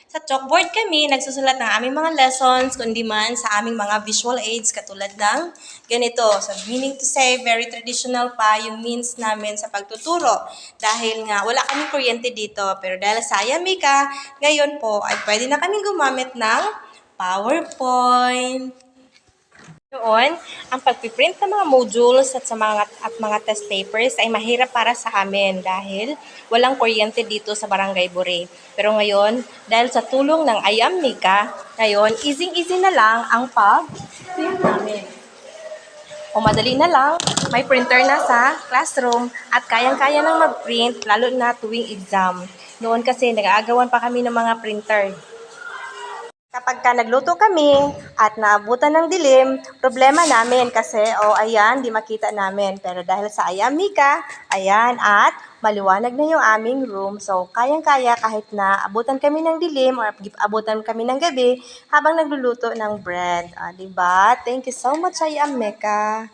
Sa chalkboard kami, nagsusulat ng aming mga lessons, kundi man sa aming mga visual aids katulad ng ganito. So, meaning to say, very traditional pa yung means namin sa pagtuturo. Dahil nga, wala kaming kuryente dito. Pero dahil sa Ayamika, ngayon po ay pwede na kaming gumamit ng PowerPoint. Noon, ang pagpiprint ng mga modules at mga test papers ay mahirap para sa amin dahil walang kuryente dito sa Barangay Buri. Pero ngayon, dahil sa tulong ng Ayamnika, ngayon, easy-easy na lang ang pag-print namin. O madali na lang, may printer na sa classroom at kayang-kaya nang mag-print lalo na tuwing exam. Noon kasi nag-aagawan pa kami ng mga printer. Kapag nagluto kami at naabutan ng dilim, problema namin kasi, ayan, di makita namin. Pero dahil sa Ayamika, ayan, at maliwanag na yung aming room. So, kayang-kaya kahit na abutan kami ng dilim or abutan kami ng gabi habang nagluluto ng bread. Diba? Thank you so much, Ayamika.